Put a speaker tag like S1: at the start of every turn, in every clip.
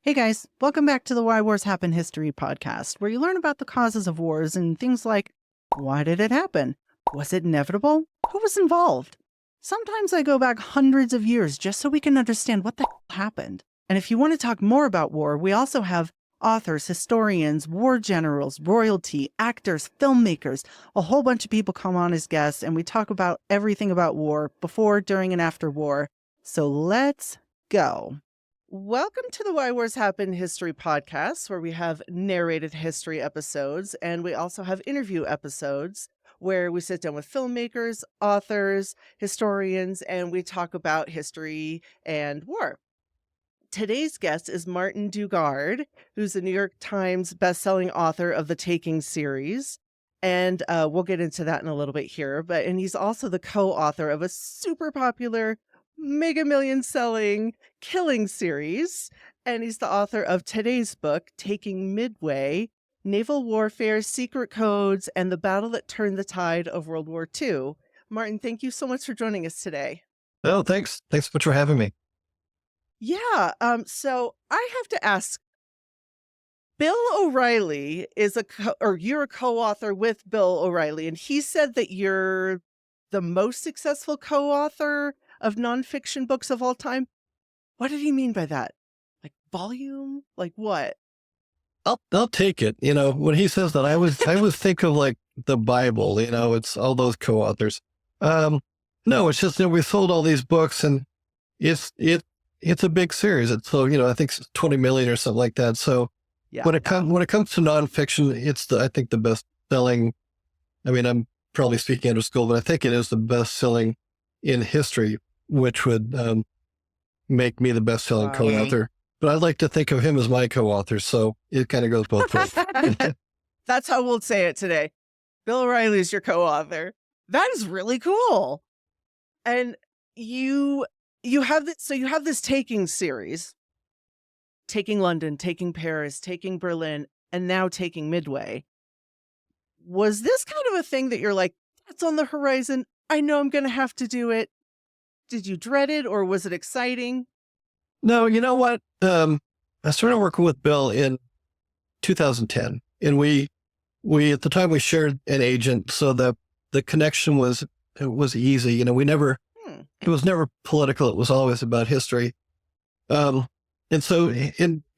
S1: Hey guys, welcome back to the Why Wars Happen History podcast, where you learn about the causes of wars and things like, why did it happen? Was it inevitable? Who was involved? Sometimes I go back hundreds of years just so we can understand what the hell happened. And if you want to talk more about war, we also have authors, historians, war generals, royalty, actors, filmmakers, a whole bunch of people come on as guests, and we talk about everything about war before, during, and after war. So let's go. Welcome to the Why Wars Happen History podcast, where we have narrated history episodes, and we also have interview episodes where we sit down with filmmakers, authors, historians, and we talk about history and war. Today's guest is Martin Dugard, who's a New York Times bestselling author of the Taking series. And we'll get into that in a little bit here. And he's also the co-author of a super popular Mega Million selling Killing series. And he's the author of today's book, Taking Midway, Naval Warfare, Secret Codes, and the Battle That Turned the Tide of World War II. Martin, thank you so much for joining us today.
S2: Oh, thanks. Thanks so much for having me.
S1: Yeah. So I have to ask, Bill O'Reilly is you're a co-author with Bill O'Reilly, and he said that you're the most successful co-author of nonfiction books of all time. What did he mean by that? Like volume? Like what?
S2: I'll take it. You know, when he says that, I always think of like the Bible. You know, it's all those co-authors. No, it's just we sold all these books, and it's a big series. It's so I think it's 20 million or something like that. So
S1: Yeah.
S2: when it comes to nonfiction, it's I think the best selling. I mean, I'm probably speaking out of school, but I think it is the best selling in history, which would make me the best selling co-author. But I like to think of him as my co-author, so it kind of goes both ways.
S1: That's how we'll say it today. Bill O'Reilly is your co-author. That is really cool. And you have this, so you have this Taking series, Taking London, Taking Paris, Taking Berlin, and now Taking Midway. Was this kind of a thing that you're like, that's on the horizon, I know I'm going to have to do it? Did you dread it, or was it exciting?
S2: No, you know what? I started working with Bill in 2010, and we at the time we shared an agent, so the connection was easy. You know, it was never political. It was always about history. And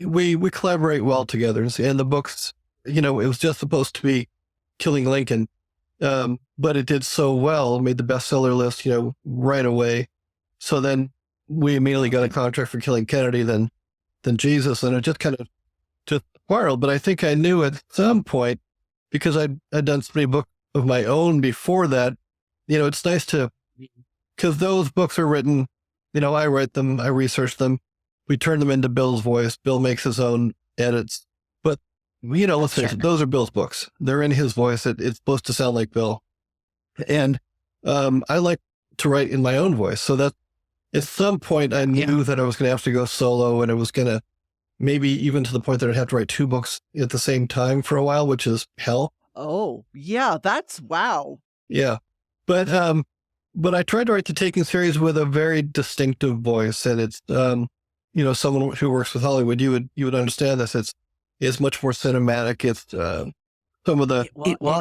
S2: we collaborate well together. And the books, it was just supposed to be Killing Lincoln, but it did so well, made the bestseller list, right away. So then we immediately got a contract for Killing Kennedy, then Jesus, and it just kind of just spiraled. But I think I knew at some point, because I'd done so many books of my own before that, it's nice because those books are written, I write them, I research them, we turn them into Bill's voice. Bill makes his own edits, but let's face it, those are Bill's books. They're in his voice. It's supposed to sound like Bill. And I like to write in my own voice. So that at some point I knew that I was going to have to go solo, and it was going to maybe even to the point that I'd have to write two books at the same time for a while, which is hell.
S1: Oh, yeah, that's wow.
S2: Yeah. But I tried to write the Taking series with a very distinctive voice, and it's, someone who works with Hollywood, you would understand this. It's much more cinematic. It's, some of the,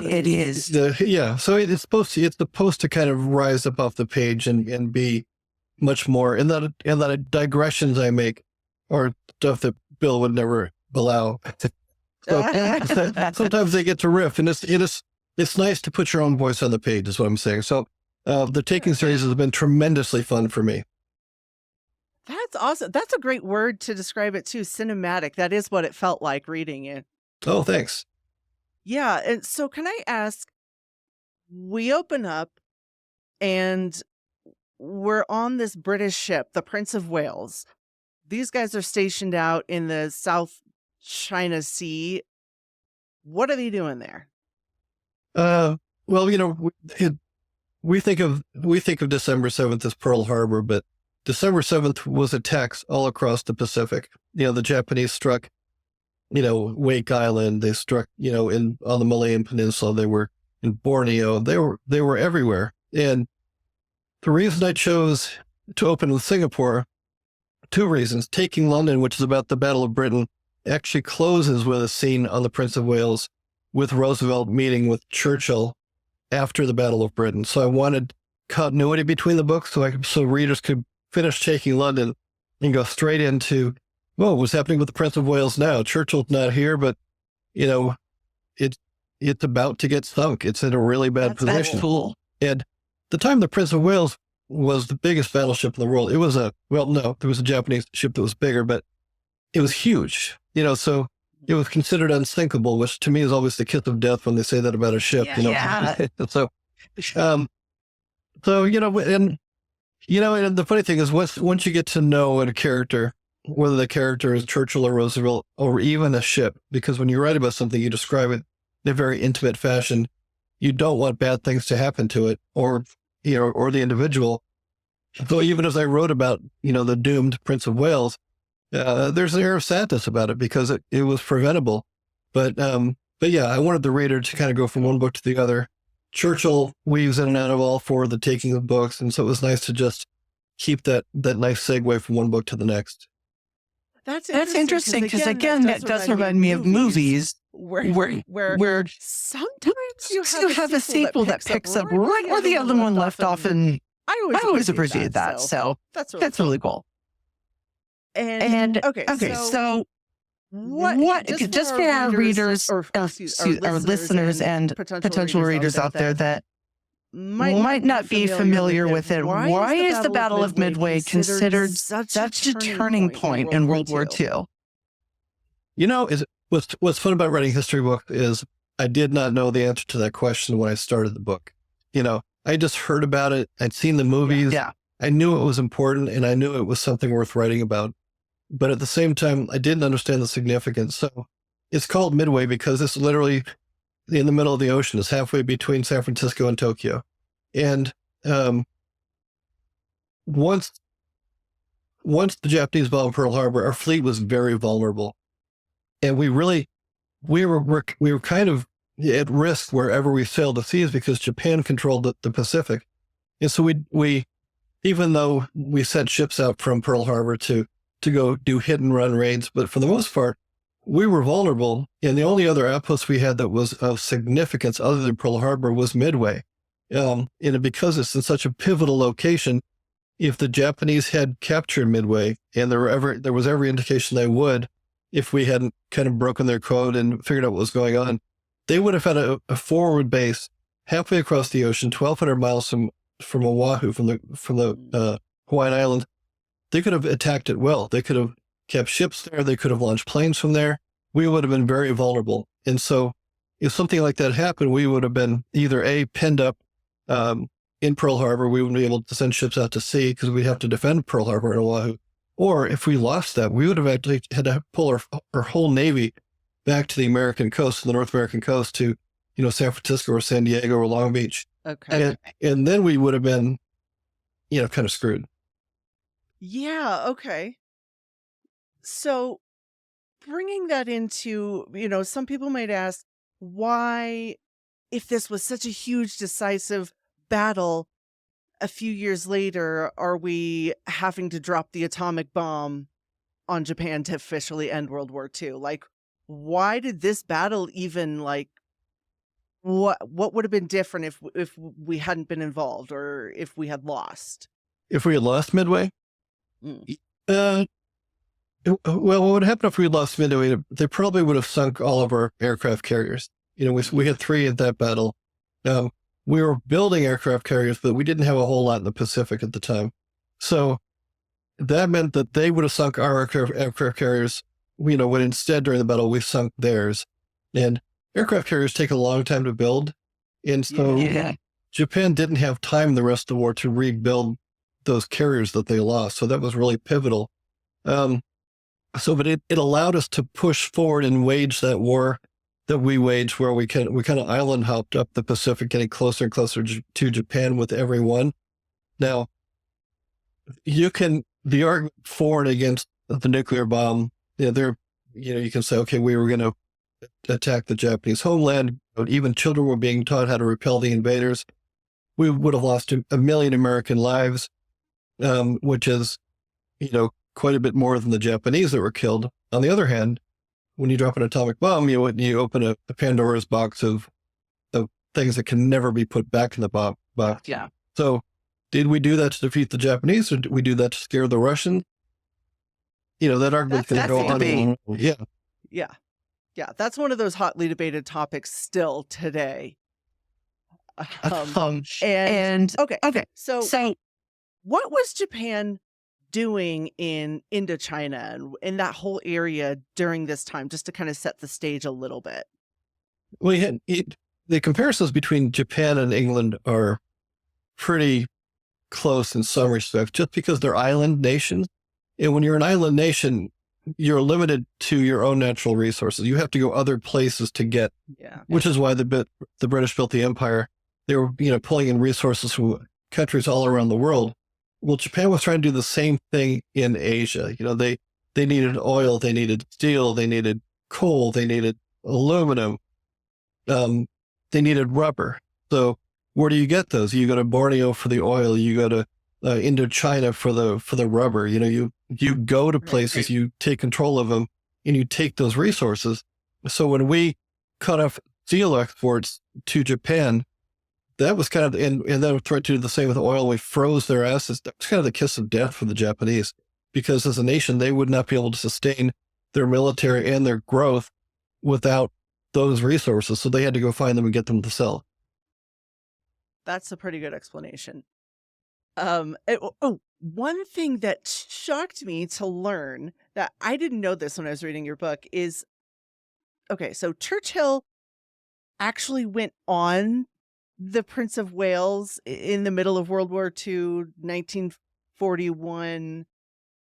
S1: it is.
S2: So it's supposed to kind of rise up off the page and be much more, and that digressions I make are stuff that Bill would never allow. So sometimes they get to riff, and it's nice to put your own voice on the page, is what I'm saying. So the Taking series has been tremendously fun for me.
S1: That's awesome. That's a great word to describe it too. Cinematic. That is what it felt like reading it.
S2: Oh, thanks.
S1: Yeah. And so can I ask, we open up and we're on this British ship, the Prince of Wales. These guys are stationed out in the South China Sea. What are they doing there?
S2: Well, we think of December 7th as Pearl Harbor, but December 7th was attacks all across the Pacific. The Japanese struck, Wake Island. They struck, on the Malayan Peninsula. They were in Borneo. They were everywhere. And the reason I chose to open with Singapore two reasons. Taking London, which is about the Battle of Britain, actually closes with a scene on the Prince of Wales with Roosevelt meeting with Churchill after the Battle of Britain. So I wanted continuity between the books so readers could finish Taking London and go straight into, well, what's happening with the Prince of Wales now? Churchill's not here, but, it's about to get sunk. It's in a really bad position.
S3: That's cool.
S2: And the time the Prince of Wales was the biggest battleship in the world. It was there was a Japanese ship that was bigger, but it was huge, so it was considered unsinkable, which to me is always the kiss of death when they say that about a ship,
S3: Yeah.
S2: So, and the funny thing is once you get to know a character, whether the character is Churchill or Roosevelt or even a ship, because when you write about something, you describe it in a very intimate fashion. You don't want bad things to happen to it or the individual. So even as I wrote about, the doomed Prince of Wales, there's an air of sadness about it because it was preventable. But yeah, I wanted the reader to kind of go from one book to the other. Churchill weaves in and out of all four of the taking of books. And so it was nice to just keep that nice segue from one book to the next.
S3: That's interesting because again, that does remind me of movies where
S1: sometimes you
S3: have a sequel that picks up right where the other one left off, and I always appreciate that. So that's really cool. And okay, so what just for our readers, our listeners, and potential readers out there that might not be familiar with it, why is the Battle of Midway considered such a turning point in World War II?
S2: What's fun about writing history books is I did not know the answer to that question when I started the book. I just heard about it. I'd seen the movies.
S3: Yeah.
S2: I knew it was important and I knew it was something worth writing about. But at the same time, I didn't understand the significance. So it's called Midway because it's literally in the middle of the ocean. It's halfway between San Francisco and Tokyo. And once the Japanese bombed Pearl Harbor, our fleet was very vulnerable. And we were kind of at risk wherever we sailed the seas because Japan controlled the Pacific. And so we even though we sent ships out from Pearl Harbor to go do hit and run raids, but for the most part, we were vulnerable. And the only other outpost we had that was of significance other than Pearl Harbor was Midway. And because it's in such a pivotal location, if the Japanese had captured Midway, and there was every indication they would, if we hadn't kind of broken their code and figured out what was going on, they would have had a forward base halfway across the ocean, 1,200 miles from Oahu, from the Hawaiian Islands. They could have attacked it well. They could have kept ships there. They could have launched planes from there. We would have been very vulnerable. And so if something like that happened, we would have been either penned up in Pearl Harbor. We wouldn't be able to send ships out to sea because we'd have to defend Pearl Harbor and Oahu. Or if we lost that, we would have actually had to pull our whole Navy back to the American coast, to the North American coast, to San Francisco or San Diego or Long Beach.
S1: Okay.
S2: And then we would have been, kind of screwed.
S1: Yeah. Okay. So bringing that into, some people might ask why, if this was such a huge, decisive battle, a few years later, are we having to drop the atomic bomb on Japan to officially end World War II? Like, why did this battle even what would have been different if we hadn't been involved or if we had lost?
S2: If we had lost Midway? Well, what would happen if we lost Midway? They probably would have sunk all of our aircraft carriers. We had 3 at that battle. We were building aircraft carriers, but we didn't have a whole lot in the Pacific at the time. So that meant that they would have sunk our aircraft carriers, when instead during the battle, we sunk theirs. And aircraft carriers take a long time to build. And so Japan didn't have time the rest of the war to rebuild those carriers that they lost. So that was really pivotal. But it allowed us to push forward and wage that war that we waged, where we kind of island hopped up the Pacific, getting closer and closer to Japan with every one. Now, the argument for and against the nuclear bomb, you can say, okay, we were going to attack the Japanese homeland. Even children were being taught how to repel the invaders. We would have lost a million American lives, which is, quite a bit more than the Japanese that were killed. On the other hand, when you drop an atomic bomb, you open a Pandora's box of things that can never be put back in the box.
S3: Yeah.
S2: So did we do that to defeat the Japanese, or did we do that to scare the Russians? That argument can go on. Yeah.
S1: Yeah. Yeah. That's one of those hotly debated topics still today. Okay. So what was Japan doing in Indochina and in that whole area during this time, just to kind of set the stage a little bit?
S2: Well, the comparisons between Japan and England are pretty close in some respects, just because they're island nations. And when you're an island nation, you're limited to your own natural resources. You have to go other places to get, which is why the British built the empire. They were, pulling in resources from countries all around the world. Well, Japan was trying to do the same thing in Asia. They needed oil, they needed steel, they needed coal, they needed aluminum, they needed rubber. So where do you get those? You go to Borneo for the oil. You go to Indochina for the rubber. You go to places, you take control of them, and you take those resources. So when we cut off steel exports to Japan, that was kind of, and then we tried to do the same with oil. We froze their assets. That was kind of the kiss of death for the Japanese, because as a nation, they would not be able to sustain their military and their growth without those resources. So they had to go find them and get them to sell.
S1: That's a pretty good explanation. One thing that shocked me to learn that I didn't know this when I was reading your book is, so Churchill actually went on the Prince of Wales in the middle of World War II, 1941,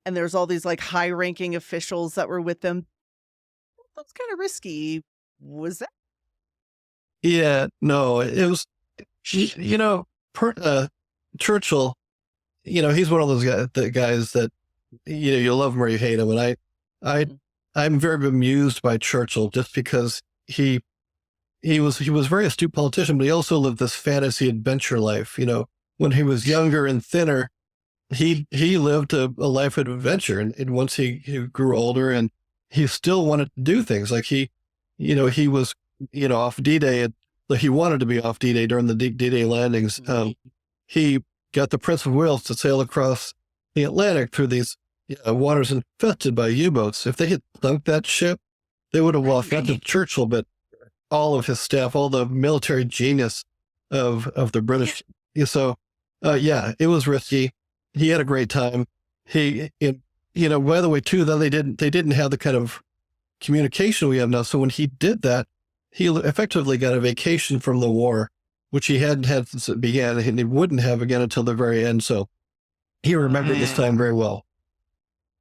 S1: and there's all these like high-ranking officials that were with them. That's kind of risky. Was that?
S2: Yeah, no, it was, Churchill, he's one of those guys that, you love him or you hate him. And I'm very bemused by Churchill, just because he was a very astute politician, but he also lived this fantasy adventure life. When he was younger and thinner, he lived a life of adventure. And once he grew older, and he still wanted to do things like he was, off D-Day. He wanted to be off D-Day during the D-Day landings. He got the Prince of Wales to sail across the Atlantic through these waters infested by U-boats. If they had sunk that ship, they would have lost not just Churchill, but all of his staff, all the military genius of the British. So, it was risky. He had a great time. By the way, too, then they didn't have the kind of communication we have now. So when he did that, he effectively got a vacation from the war, which he hadn't had since it began, and he wouldn't have again until the very end. So he remembered this time very well.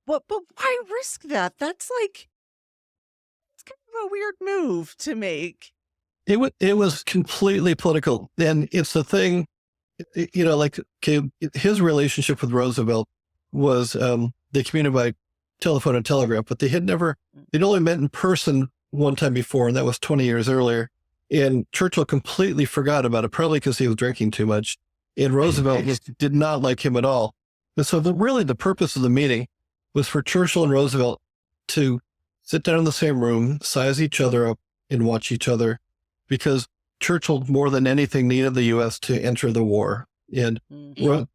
S1: But why risk that? It's kind of a weird move to make.
S2: It was completely political. And it's the thing, his relationship with Roosevelt was, they communicated by telephone and telegraph, but they'd only met in person one time before, and that was 20 years earlier. And Churchill completely forgot about it, probably because he was drinking too much. And Roosevelt did not like him at all. And so the purpose of the meeting was for Churchill and Roosevelt to sit down in the same room, size each other up, and watch each other, because Churchill, more than anything, needed the U.S. to enter the war. And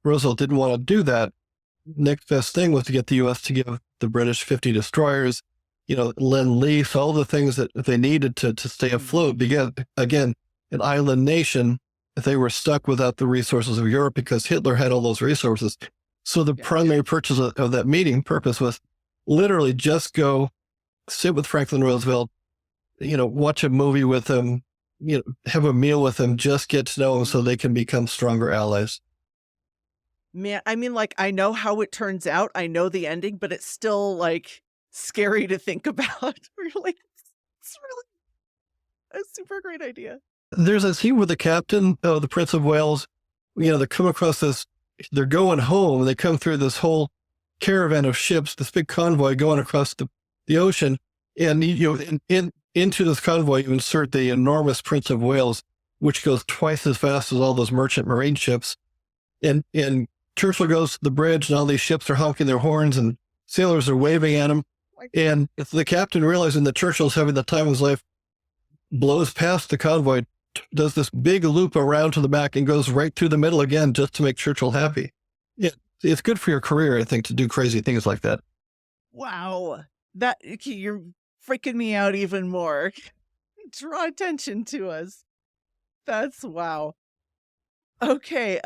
S2: Roosevelt didn't want to do that. Next best thing was to get the U.S. to give the British 50 destroyers, lend-lease, all the things that they needed to stay afloat. Because, again, an island nation, they were stuck without the resources of Europe because Hitler had all those resources. So the primary purpose of that meeting was literally just go sit with Franklin Roosevelt, watch a movie with him, have a meal with him, just get to know him so they can become stronger allies.
S1: Man, I mean, I know how it turns out. I know the ending, but it's still scary to think about. We're it's really a super great idea.
S2: There's a scene where the captain of the Prince of Wales, they come across they're going home. They come through this whole caravan of ships, this big convoy going across the ocean. And, into this convoy, you insert the enormous Prince of Wales, which goes twice as fast as all those merchant marine ships. And Churchill goes to the bridge, and all these ships are honking their horns and sailors are waving at him. And if the captain, realizing that Churchill's having the time of his life, blows past the convoy, does this big loop around to the back and goes right through the middle again just to make Churchill happy. Yeah, it's good for your career, I think, to do crazy things like that.
S1: Wow. You're freaking me out even more. Draw attention to us. That's wow. Okay,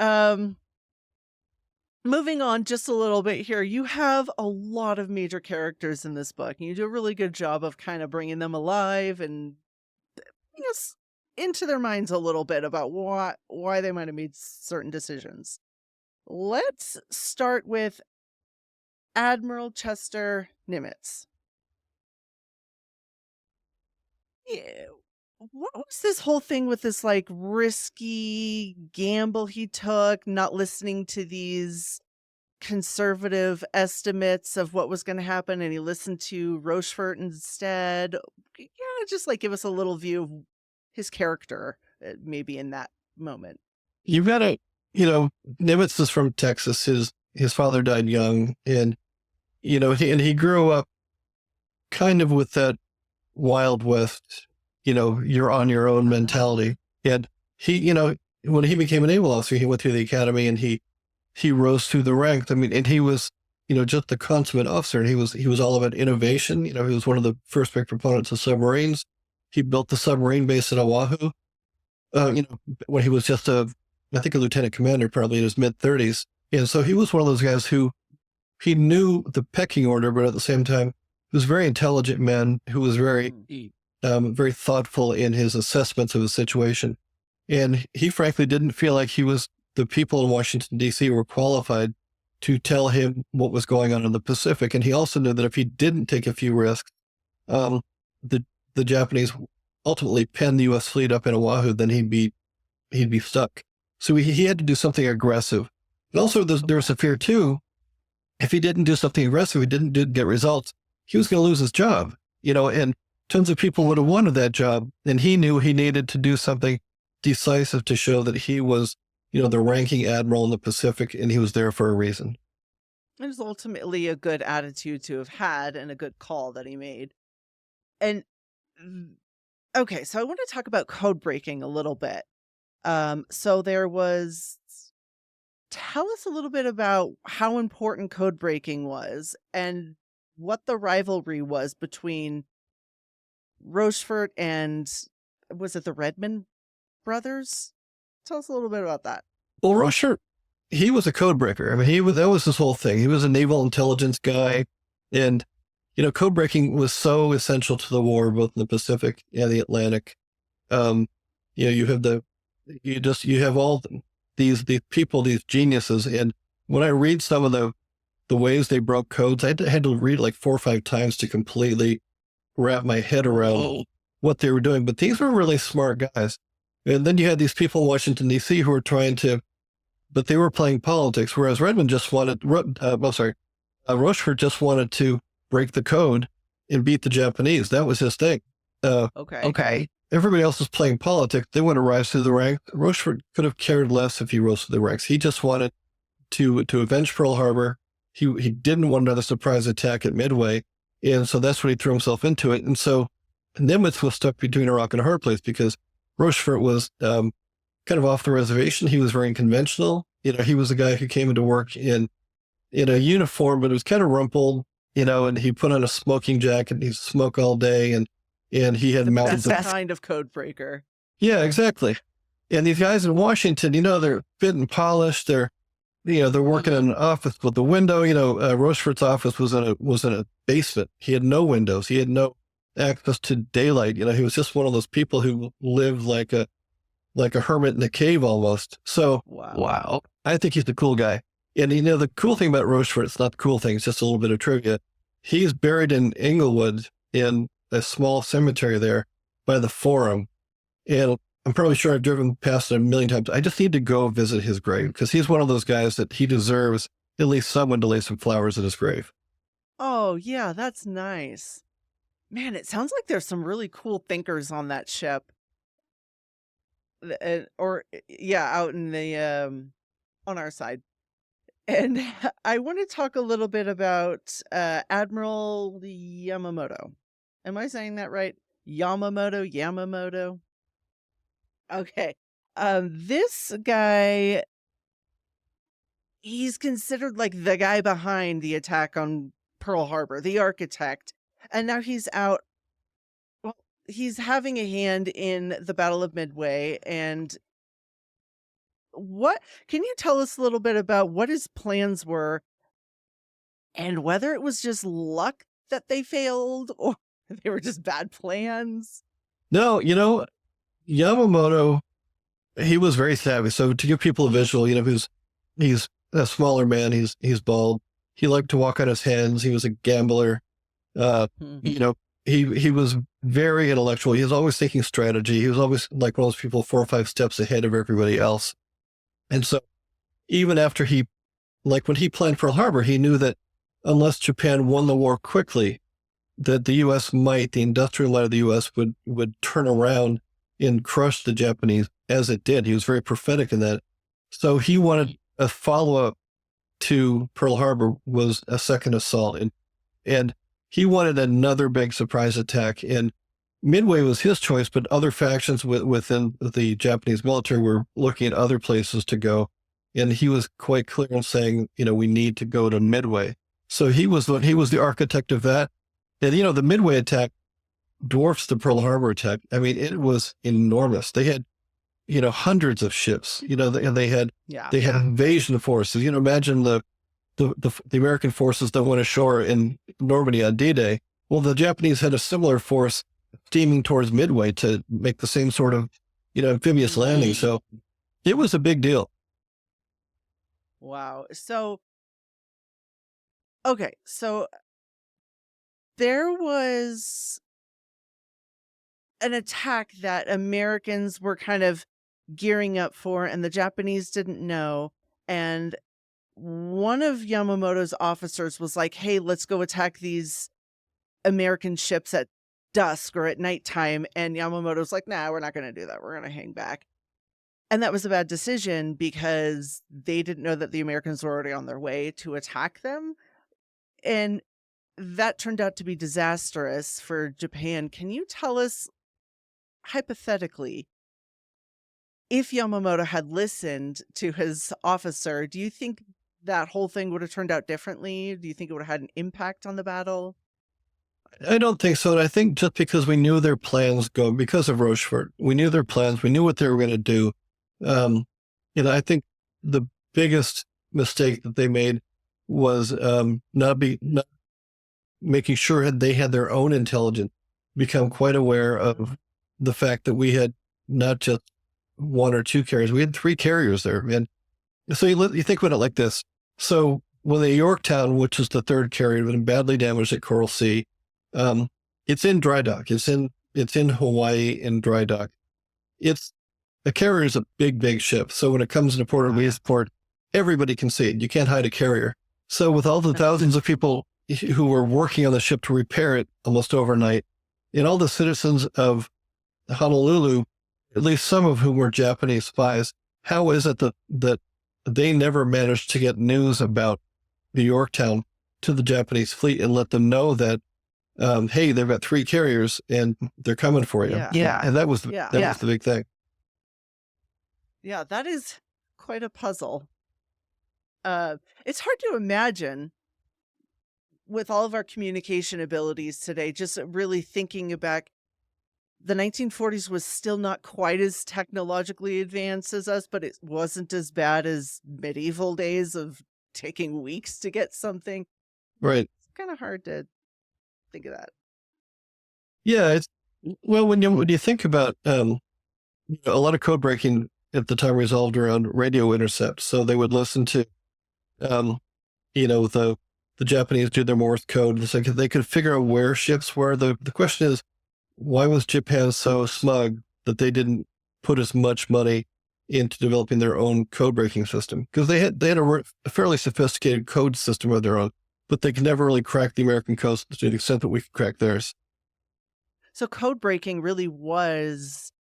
S1: moving on just a little bit here. You have a lot of major characters in this book, and you do a really good job of kind of bringing them alive and bring us into their minds a little bit about why they might have made certain decisions. Let's start with Admiral Chester Nimitz. Yeah. What was this whole thing with this like risky gamble he took, not listening to these conservative estimates of what was going to happen, and he listened to Rochefort instead? Yeah, just like give us a little view of his character, maybe in that moment.
S2: You've got to, Nimitz is from Texas. His father died young, and he grew up kind of with that Wild West, you're on your own mentality. And he, when he became a naval officer, he went through the academy and he rose through the ranks. I mean, and he was, just the consummate officer, and he was all about innovation. He was one of the first big proponents of submarines. He built the submarine base in Oahu, when he was just I think a lieutenant commander, probably in his mid-30s. And so he was one of those guys who he knew the pecking order, but at the same time, he was a very intelligent man who was very thoughtful in his assessments of the situation. And he frankly didn't feel like the people in Washington, D.C. were qualified to tell him what was going on in the Pacific. And he also knew that if he didn't take a few risks, the Japanese ultimately penned the U.S. fleet up in Oahu, then he'd be stuck. So he had to do something aggressive. And also there was a fear too, if he didn't do something aggressive, he didn't get results, he was going to lose his job, and tons of people would have wanted that job. And he knew he needed to do something decisive to show that he was, the ranking admiral in the Pacific, and he was there for a reason.
S1: It was ultimately a good attitude to have had and a good call that he made. And okay, so I want to talk about code breaking a little bit. So tell us a little bit about how important code breaking was and what the rivalry was between Rochefort and, was it the Redmond brothers? Tell us a little bit about that.
S2: Well, Rochefort, he was a code breaker. I mean, that was his whole thing. He was a naval intelligence guy, and code breaking was so essential to the war, both in the Pacific and the Atlantic. You have all these people, these geniuses, and when I read some of the ways they broke codes, I had to read like 4 or 5 times to completely wrap my head around what they were doing. But these were really smart guys. And then you had these people in Washington, D.C. who were but they were playing politics, whereas Rochefort just wanted to break the code and beat the Japanese. That was his thing.
S3: Okay.
S2: Everybody else was playing politics. They want to rise through the ranks. Rochefort could have cared less if he rose through the ranks. He just wanted to avenge Pearl Harbor. He didn't want another surprise attack at Midway. And so that's when he threw himself into it. And so Nimitz was stuck between a rock and a hard place because Rochefort was kind of off the reservation. He was very unconventional. He was a guy who came into work in a uniform, but it was kind of rumpled, and he put on a smoking jacket and he'd smoke all day. And he had mountains
S1: of kind of code breaker.
S2: Yeah, exactly. And these guys in Washington, they're fit and polished. They're working in an office with the window. Rochefort's office was in a basement. He had no windows. He had no access to daylight. He was just one of those people who lived like a hermit in a cave almost. So, wow. I think he's the cool guy. And the cool thing about Rochefort, it's not the cool thing, it's just a little bit of trivia. He's buried in Inglewood in a small cemetery there by the Forum. And I'm probably sure I've driven past it a million times. I just need to go visit his grave because he's one of those guys that he deserves at least someone to lay some flowers at his grave.
S1: Oh, yeah, that's nice. Man, it sounds like there's some really cool thinkers on that ship. Out in the, on our side. And I want to talk a little bit about Admiral Yamamoto. Am I saying that right? Yamamoto? Okay. This guy, he's considered like the guy behind the attack on Pearl Harbor, the architect. And now he's out. Well, he's having a hand in the Battle of Midway. And what can you tell us a little bit about what his plans were and whether it was just luck that they failed or they were just bad plans?
S2: No, Yamamoto, he was very savvy. So to give people a visual, he's a smaller man. He's bald. He liked to walk on his hands. He was a gambler. He was very intellectual. He was always thinking strategy. He was always like one of those people 4 or 5 steps ahead of everybody else. And so even after when he planned Pearl Harbor, he knew that unless Japan won the war quickly, that the U.S. the industrial might of the U.S. would turn around and crush the Japanese, as it did. He was very prophetic in that. So he wanted a follow-up to Pearl Harbor was a second assault. And he wanted another big surprise attack. And Midway was his choice, but other factions within the Japanese military were looking at other places to go. And he was quite clear in saying, we need to go to Midway. So he was the architect of that. And, the Midway attack dwarfs the Pearl Harbor attack. I mean, it was enormous. They had, hundreds of ships, they had invasion forces. Imagine the American forces that went ashore in Normandy on D-Day. Well, the Japanese had a similar force steaming towards Midway to make the same sort of, amphibious landing. So it was a big deal.
S1: Wow. So there was an attack that Americans were kind of gearing up for, and the Japanese didn't know. And one of Yamamoto's officers was like, hey, let's go attack these American ships at dusk or at nighttime. And Yamamoto's like, nah, we're not going to do that. We're going to hang back. And that was a bad decision because they didn't know that the Americans were already on their way to attack them. And that turned out to be disastrous for Japan. Can you tell us, hypothetically, if Yamamoto had listened to his officer, do you think that whole thing would have turned out differently? Do you think it would have had an impact on the battle?
S2: I don't think so. I think just because we knew their plans because of Rochefort, we knew their plans, we knew what they were going to do. I think the biggest mistake that they made was not making sure they had their own intelligence, become quite aware of the fact that we had not just 1 or 2 carriers, we had 3 carriers there. And so you think about it like this. So when the Yorktown, which is the 3rd carrier, had been badly damaged at Coral Sea, it's in dry dock. It's in Hawaii in dry dock. A carrier is a big ship. So when it comes into Port Louis port, everybody can see it. You can't hide a carrier. So with all the thousands of people who were working on the ship to repair it almost overnight, and all the citizens of Honolulu, at least some of whom were Japanese spies, how is it that they never managed to get news about the Yorktown to the Japanese fleet and let them know that, hey, they've got 3 carriers and they're coming for you.
S3: Yeah.
S2: And that was the big thing.
S1: Yeah, that is quite a puzzle. It's hard to imagine with all of our communication abilities today, just really thinking back, the 1940s was still not quite as technologically advanced as us, but it wasn't as bad as medieval days of taking weeks to get something.
S2: Right.
S1: It's kind of hard to think of that.
S2: Yeah. When you think about, a lot of code breaking at the time resolved around radio intercept. So they would listen to, the Japanese do their Morse code. It's like they could figure out where ships were. The question is, why was Japan so smug that they didn't put as much money into developing their own code breaking system? Because they had a fairly sophisticated code system of their own, but they could never really crack the American coast to the extent that we could crack theirs.
S1: So code breaking really was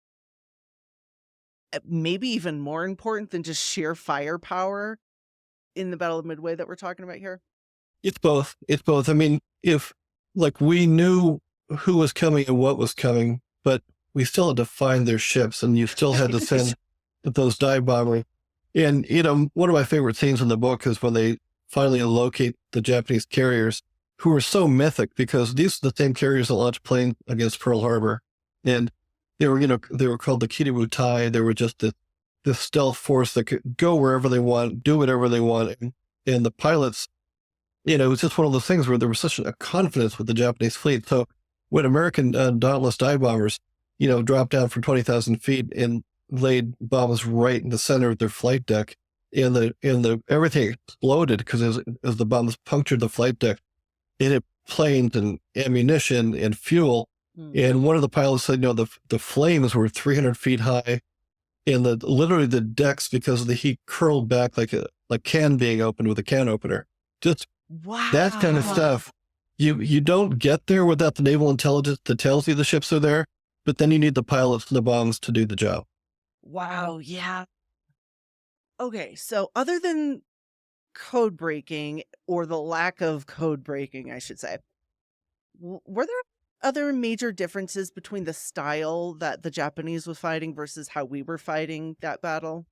S1: maybe even more important than just sheer firepower in the Battle of Midway that we're talking about here?
S2: It's both. It's both. I mean, if like we knew who was coming and what was coming, but we still had to find their ships, and you still had to send those dive bombers. And, one of my favorite scenes in the book is when they finally locate the Japanese carriers, who were so mythic because these are the same carriers that launched planes against Pearl Harbor. And they were called the WWII. They were just this stealth force that could go wherever they want, do whatever they want. And the pilots, it was just one of those things where there was such a confidence with the Japanese fleet. So when American Dauntless dive bombers, dropped down from 20,000 feet and laid bombs right in the center of their flight deck, and everything exploded because as the bombs punctured the flight deck, it hit planes and ammunition and fuel. And one of the pilots said, the flames were 300 feet high, and literally the decks, because of the heat, curled back like can being opened with a can opener. Just that kind of stuff. You don't get there without the naval intelligence that tells you the ships are there, but then you need the pilots and the bombs to do the job.
S1: Wow. Yeah. Okay. So other than code breaking, or the lack of code breaking, I should say, were there other major differences between the style that the Japanese was fighting versus how we were fighting that battle?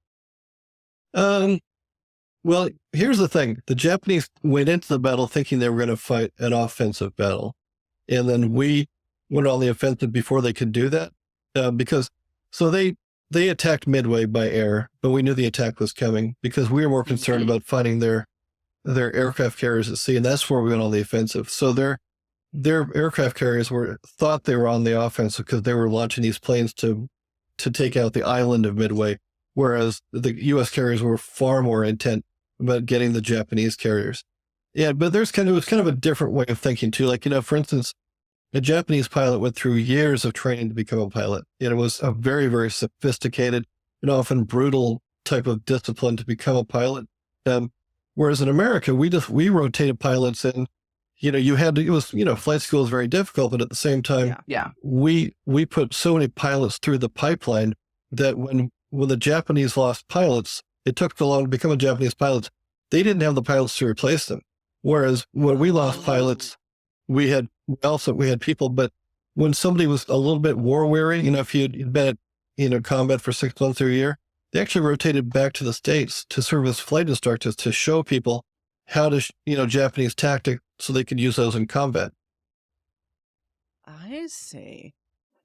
S2: Well, here's the thing. The Japanese went into the battle thinking they were going to fight an offensive battle. And then we went on the offensive before they could do that. So they attacked Midway by air, but we knew the attack was coming because we were more concerned about fighting their aircraft carriers at sea. And that's where we went on the offensive. So their aircraft carriers thought they were on the offensive because they were launching these planes to take out the island of Midway, whereas the U.S. carriers were far more intent about getting the Japanese carriers. Yeah, but it was kind of a different way of thinking too. Like, for instance, a Japanese pilot went through years of training to become a pilot. And it was a very, very sophisticated and often brutal type of discipline to become a pilot. Whereas in America, we rotated pilots, and flight school is very difficult, but at the same time, we put so many pilots through the pipeline that when the Japanese lost pilots, it took so long to become a Japanese pilot. They didn't have the pilots to replace them. Whereas when we lost pilots, we had people, but when somebody was a little bit war weary, if you'd been at combat for 6 months or a year, they actually rotated back to the States to serve as flight instructors to show people how to, Japanese tactics so they could use those in combat.
S1: I see.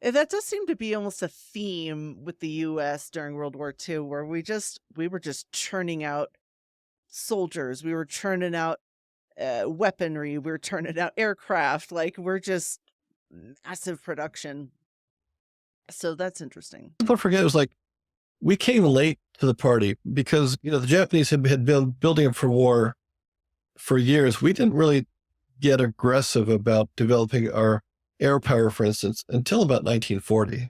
S1: That does seem to be almost a theme with the U.S. during World War II, where we were just churning out soldiers. We were churning out weaponry. We were churning out aircraft. Like, we're just massive production. So that's interesting.
S2: Don't forget, it was like we came late to the party because, the Japanese had been building up for war for years. We didn't really get aggressive about developing our air power, for instance, until about 1940.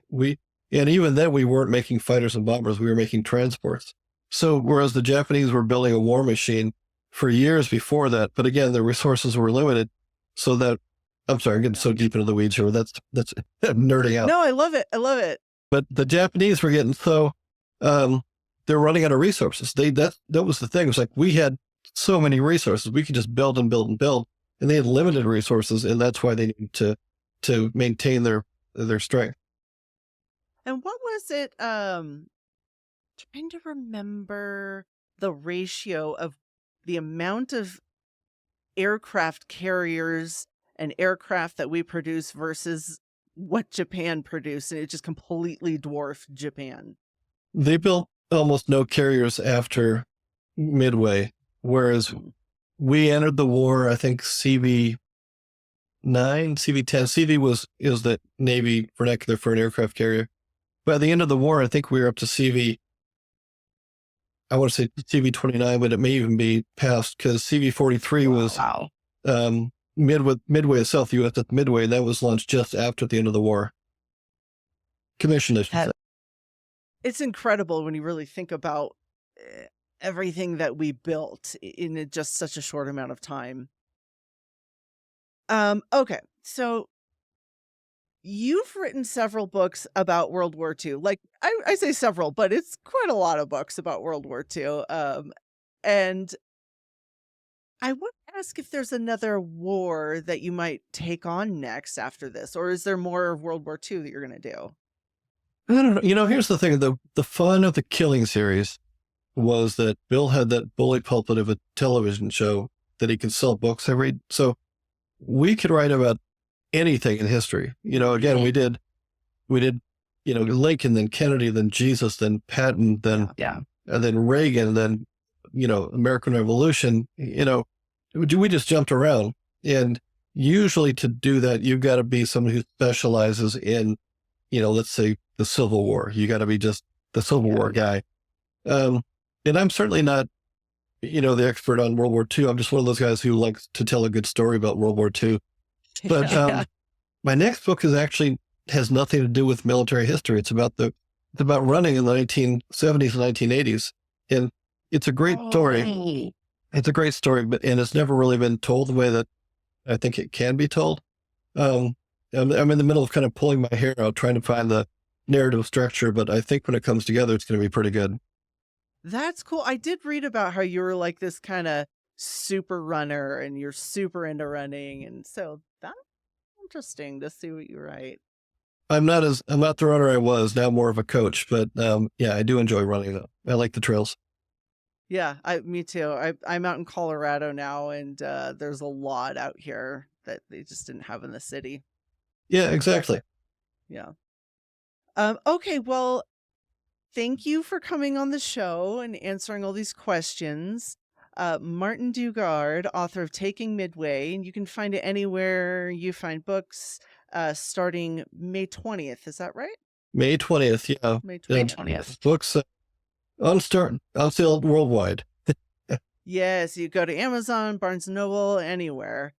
S2: And even then we weren't making fighters and bombers, we were making transports. So whereas the Japanese were building a war machine for years before that, but again, their resources were limited, so that, I'm sorry, I'm getting so deep into the weeds here, that's nerding out.
S1: No, I love it.
S2: But the Japanese were getting they're running out of resources. That was the thing. It was like we had so many resources, we could just build and build and build, and they had limited resources, and that's why they needed to maintain their strength.
S1: And what was it? Trying to remember the ratio of the amount of aircraft carriers and aircraft that we produce versus what Japan produced, and it just completely dwarfed Japan.
S2: They built almost no carriers after Midway, whereas we entered the war, I think, CV-9, CV-10. CV is the Navy vernacular for an aircraft carrier. By the end of the war, I think we were up to I want to say CV-29, but it may even be past, because CV-43 was Midway itself, the USS Midway, that was launched just after the end of the war. Commissioned, I should say.
S1: It's incredible when you really think about everything that we built in just such a short amount of time. Okay, so you've written several books about World War II. Like, I say several, but it's quite a lot of books about World War II. And I want to ask if there's another war that you might take on next after this, or is there more of World War II that you're going to do?
S2: I don't know. You know, here's the thing. The fun of the Killing series was that Bill had that bully pulpit of a television show that he could sell books every. So we could write about anything in history. You know, again, we did, you know, Lincoln, then Kennedy, then Jesus, then Patton, then and then Reagan, then, you know, American Revolution. You know, we just jumped around. And usually to do that, you've got to be someone who specializes in, you know, let's say the Civil War. You got to be just the Civil War guy. And I'm certainly not, you know, the expert on World War II. I'm just one of those guys who likes to tell a good story about World War II. But my next book has nothing to do with military history. It's about running in the 1970s and 1980s. And it's a great story. It's a great story, and it's never really been told the way that I think it can be told. I'm in the middle of kind of pulling my hair out, trying to find the narrative structure, but I think when it comes together, it's going to be pretty good.
S1: That's cool. I did read about how you were like this kind of super runner and you're super into running. And so that's interesting to see what you write.
S2: I'm not the runner I was, now more of a coach, but yeah, I do enjoy running though. I like the trails.
S1: Yeah, me too. I'm out in Colorado now, and there's a lot out here that they just didn't have in the city.
S2: Yeah, exactly.
S1: Yeah. Okay, well, thank you for coming on the show and answering all these questions. Martin Dugard, author of Taking Midway, and you can find it anywhere you find books, starting May 20th. Is that right?
S2: May 20th, yeah.
S1: May 20th.
S2: Books on sale worldwide.
S1: Yes, you go to Amazon, Barnes & Noble, anywhere.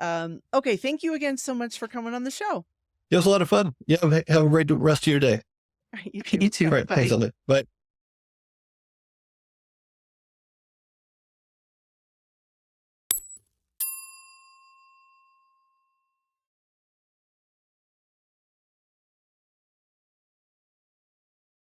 S1: Okay, thank you again so much for coming on the show.
S2: It was a lot of fun. Yeah, have a great rest of your day.
S1: You too.
S2: All right, thanks, Bye.